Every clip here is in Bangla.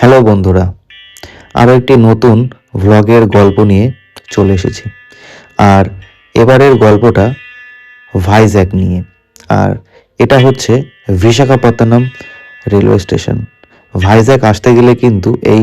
হ্যালো বন্ধুরা, আরও একটি নতুন ভ্লগের গল্প নিয়ে চলে এসেছি। আর এবারের গল্পটা ভাইজ্যাগ নিয়ে। আর এটা হচ্ছে বিশাখাপত্তনম রেলওয়ে স্টেশন। ভাইজ্যাগ আসতে গেলে কিন্তু এই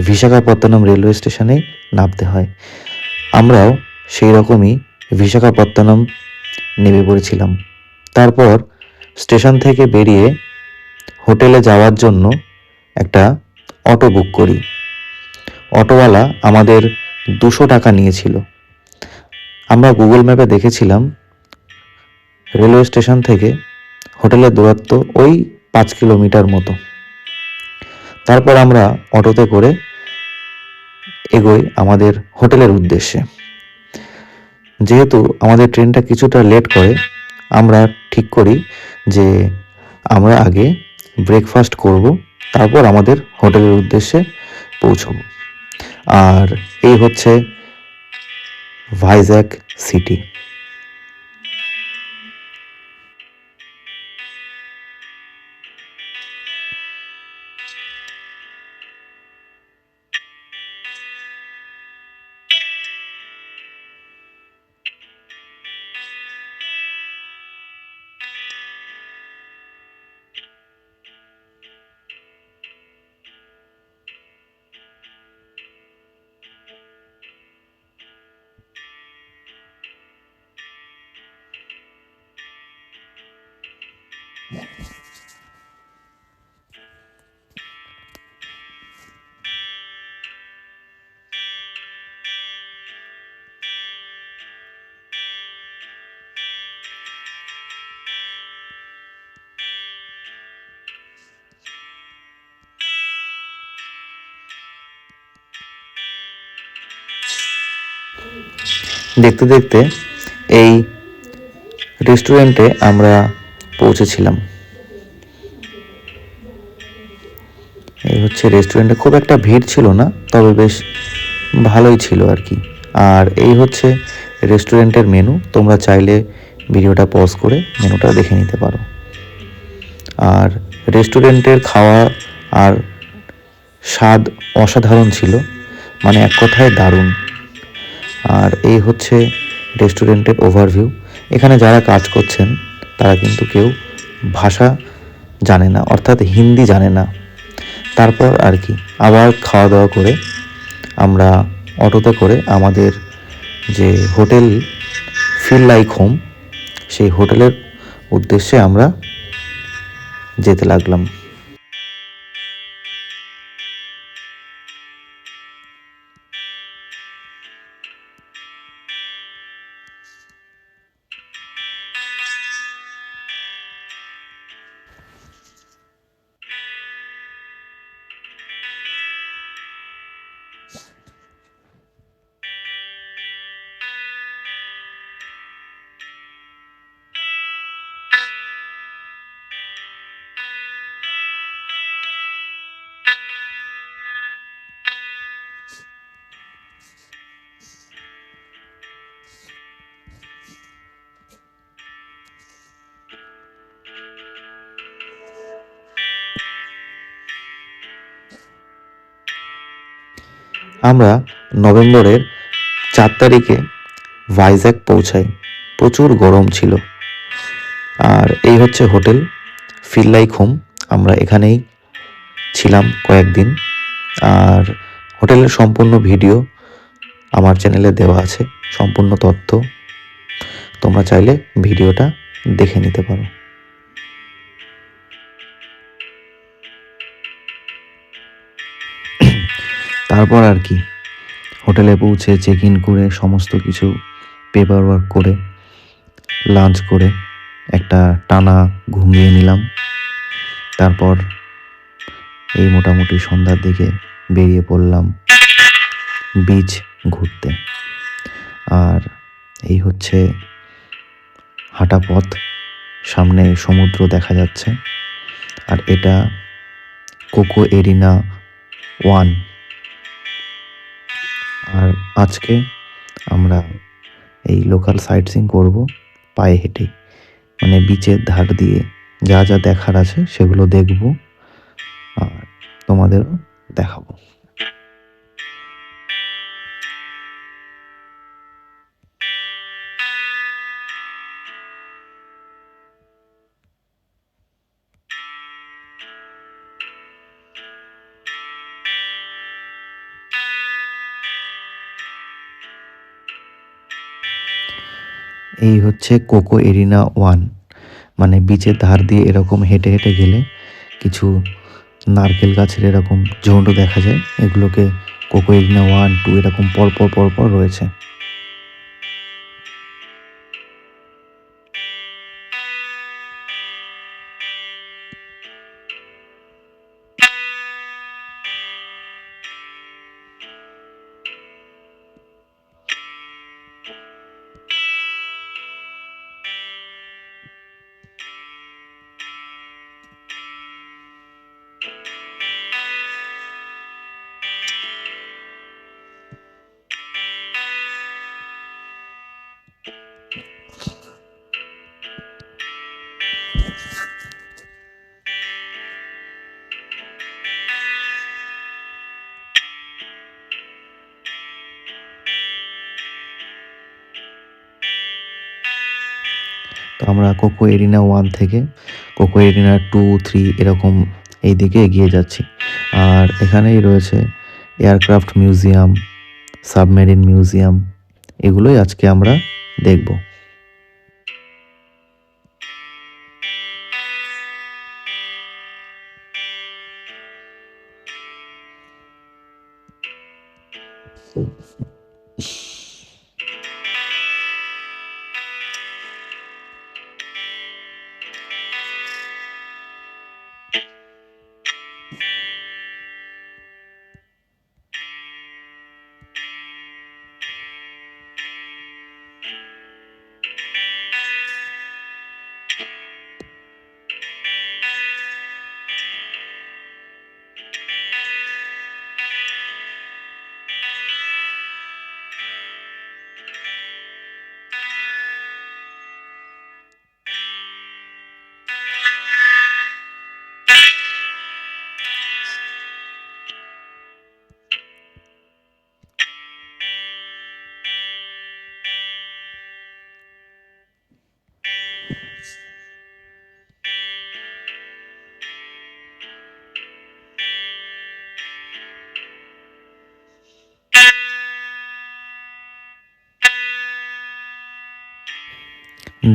বিশাখাপত্তনম রেলওয়ে স্টেশনেই নামতে হয়। আমরাও সেই রকমই বিশাখাপত্তনম নেমে পড়েছিলাম। তারপর স্টেশন থেকে বেরিয়ে হোটেলে যাওয়ার জন্য একটা অটো বুক করি। অটোওয়ালা আমাদের 200 টাকা নিয়েছিল। আমরা গুগল ম্যাপে দেখেছিলাম রেলওয়ে স্টেশন থেকে হোটেলের দূরত্ব ওই 5 কিলোমিটার মতো। তারপর আমরা অটোতে করে এগোই আমাদের হোটেলের উদ্দেশ্যে। যেহেতু আমাদের ট্রেনটা কিছুটা লেট করে, আমরা ঠিক করি যে আমরা আগে ব্রেকফাস্ট করব, তারপর আমাদের হোটেলের উদ্দেশ্যে পৌঁছব। আর এই হচ্ছে ভাইজ্যাগ সিটি। দেখতে দেখতে এই রেস্টুরেন্টে আমরা পৌঁছেছিলাম। এই হচ্ছে রেস্টুরেন্টে, খুব একটা ভিড় ছিল না, তবে বেশ ভালোই ছিল আর কি। আর এই হচ্ছে রেস্টুরেন্টের মেনু। তোমরা চাইলে ভিডিওটা পজ করে মেনুটা দেখে নিতে পারো। আর রেস্টুরেন্টের খাওয়া আর স্বাদ অসাধারণ ছিল, মানে এক কথায় দারুণ। আর এই হচ্ছে রেস্টুরেন্টের ওভারভিউ। এখানে যারা কাজ করছেন তারা কিন্তু কেউ ভাষা জানে না, অর্থাৎ হিন্দি জানে না। তারপর আর কি আবার খাওয়া দাওয়া করে আমরা অটোতে করে আমাদের যে হোটেল ফিল লাইক হোম, সেই হোটেলের উদ্দেশ্যে আমরা যেতে লাগলাম। আমরা নভেম্বরের 4 তারিখে ভাইজ্যাগ পৌঁছাই। প্রচুর গরম ছিল। আর এই হচ্ছে হোটেল ফিল লাইক হোম। আমরা এখানেই ছিলাম কয়েকদিন। আর হোটেলের সম্পূর্ণ ভিডিও আমার চ্যানেলে দেওয়া আছে, সম্পূর্ণ তথ্য। তোমরা চাইলে ভিডিওটা দেখে নিতে পারো। তারপর আর কি হোটেলে পৌঁছে চেক ইন করে সমস্ত কিছু পেপার ওয়ার্ক করে লাঞ্চ করে একটা টানা ঘুমিয়ে নিলাম। তারপর এই মোটামুটি সন্ধ্যার দিকে বেরিয়ে পড়লাম বিচ ঘুরতে। আর এই হচ্ছে হাঁটা পথ, সামনে সমুদ্র দেখা যাচ্ছে। আর এটা কোকো এরিনা 1। আর আজকে আমরা এই লোকাল সাইট সিইং করবো পায়ে হেঁটে, মানে বিচের ধার দিয়ে যা যা দেখার আছে সেগুলো দেখব আর তোমাদেরও দেখাবো। এই হচ্ছে কোকো এরিনা 1, মানে বিচের ধার দিয়ে এরকম হেঁটে হেঁটে গেলে কিছু নারকেল গাছের এরকম ঝুঁটো দেখা যায়। এগুলোকে কোকো এরিনা 1, 2 এরকম পরপর পরপর রয়েছে। তো আমরা কোকো এরিনা 1 থেকে কোকো এরিনা 2, 3 এরকম এই দিকে এগিয়ে যাচ্ছি। আর এখানেই রয়েছে এয়ারক্রাফট মিউজিয়াম, সাবমেরিন মিউজিয়াম, এগুলোই আজকে আমরা দেখব।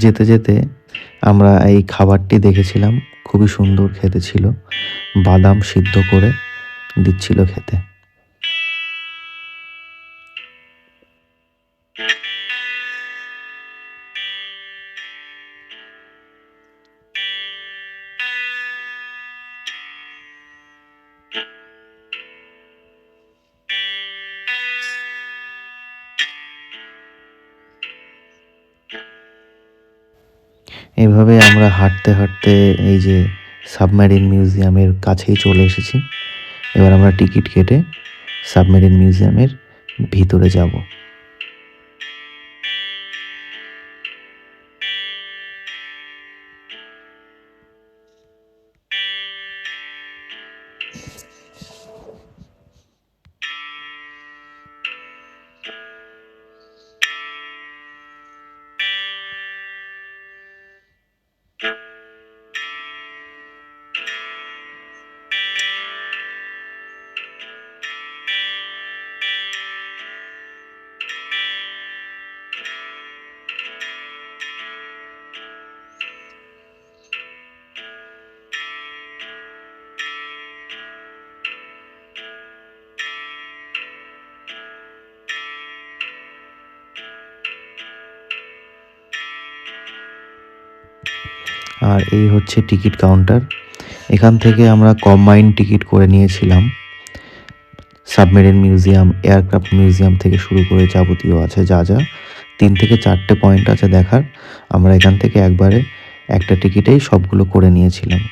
যেতে যেতে আমরা এই খাবারটি দেখেছিলাম, খুবই সুন্দর খেতে ছিল। বাদাম সিদ্ধ করে দিচ্ছিল খেতে। এভাবে আমরা হাঁটতে হাঁটতে এই যে সাবমেরিন মিউজিয়ামের কাছেই চলে এসেছি। এবার আমরা টিকিট কেটে সাবমেরিন মিউজিয়ামের ভিতরে যাব। আর এই হচ্ছে টিকিট কাউন্টার। এখান থেকে আমরা কম্বাইন্ড টিকিট করে নিয়েছিলাম। সাবমেরিন মিউজিয়াম, এয়ারক্রাফট মিউজিয়াম থেকে শুরু করে যাবতীয় আছে যা যা 3 থেকে 4টে পয়েন্ট আছে দেখার। আমরা এখান থেকে একবারে একটা টিকিটেই সবগুলো করে নিয়েছিলাম।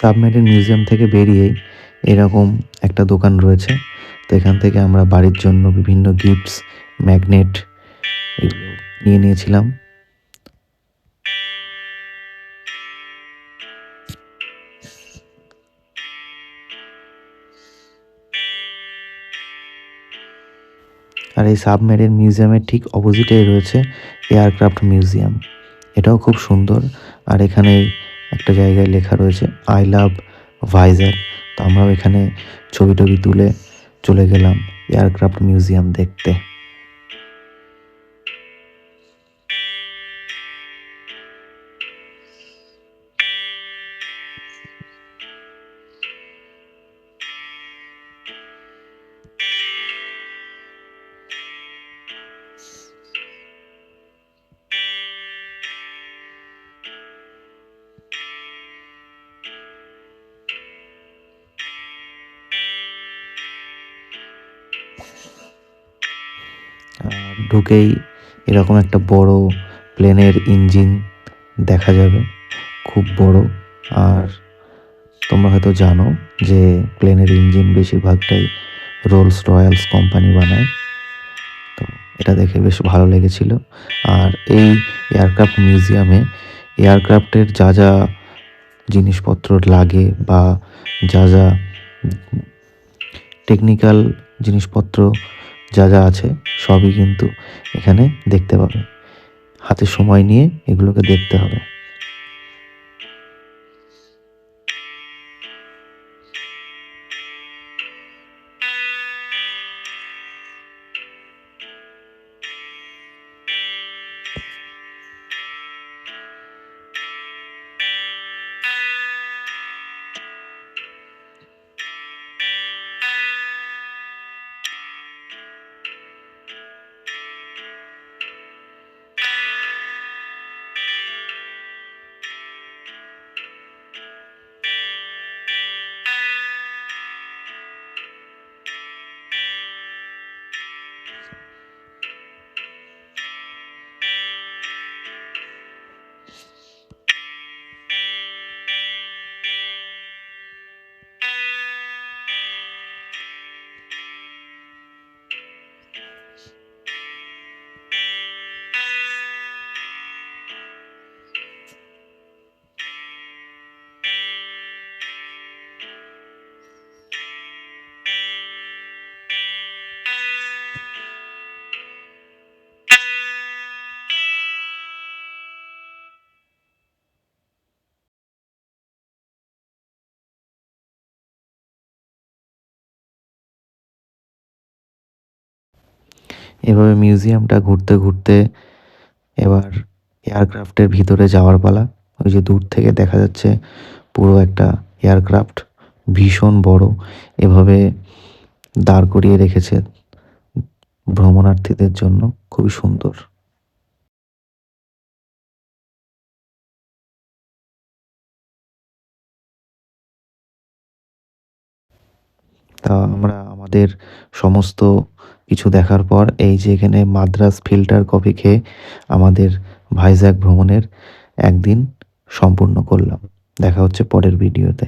সাবমেরিন মিউজিয়াম থেকে বেরিয়েই এরকম একটা দোকান রয়েছে। তো এখান থেকে আমরা বাড়ির জন্য বিভিন্ন গিফটস, ম্যাগনেট এগুলো নিয়ে নিয়েছিলাম। আর এই সাবমেরিন মিউজিয়ামের ঠিক অপোজিটেই রয়েছে এয়ারক্রাফট মিউজিয়াম। এটাও খুব সুন্দর। আর এখানে একটা জায়গায় লেখা রয়েছে আই লাভ ভাইজ্যাগ। তো আমরাও এখানে ছবি টবি তুলে চলে গেলাম এয়ারক্রাফট মিউজিয়াম দেখতে। আর ঢুকেই এরকম একটা বড় প্লেনের ইঞ্জিন দেখা যাবে, খুব বড়। আর তোমরা হয়তো জানো যে প্লেনের ইঞ্জিন বেশিরভাগটাই রোলস রয়্যালস কোম্পানি বানায়। তো এটা দেখে বেশ ভালো লেগেছিল। আর এই এয়ারক্রাফট মিউজিয়ামে এয়ারক্রাফটের যা যা জিনিসপত্র লাগে বা যা যা টেকনিক্যাল জিনিসপত্র যা যা আছে সবই কিন্তু এখানে দেখতে পাবে। হাতে সময় নিয়ে এগুলোকে দেখতে হবে। এভাবে মিউজিয়ামটা ঘুরতে ঘুরতে এবার এয়ারক্রাফটের ভিতরে যাওয়ার পালা। ওই যে দূর থেকে দেখা যাচ্ছে পুরো একটা এয়ারক্রাফট, ভীষণ বড়। এভাবে দাঁড় করিয়ে রেখেছে ভ্রমণার্থীদের জন্য, খুবই সুন্দর। তা আমরা আমাদের সমস্ত কিছু দেখার পর এই যে এখানে মাদ্রাজ ফিল্টার কফি খেয়ে আমাদের ভাইজ্যাগ ভ্রমণের একদিন সম্পূর্ণ করলাম। দেখা হচ্ছে পরের ভিডিওতে।